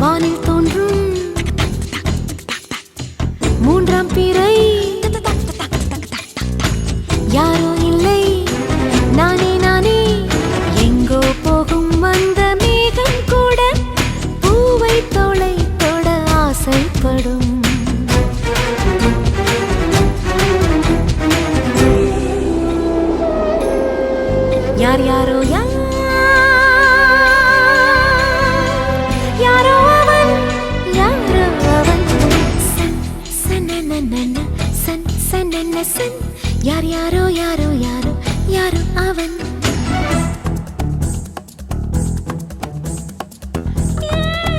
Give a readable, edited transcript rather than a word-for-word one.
வானில் தோன்றும் மூன்றாம் பிறை யாரோ இல்லை நானே நானே எங்கோ போகும் அந்த மேகம் கூட பூவை தோளை தொட ஆசைப்படும் யார் யாரோ யாரோ அவன் யாரோ அவன் சன் சனனனன சன் சனன சன் யார் யாரோ யாரோ யாரோ யாரோ அவன்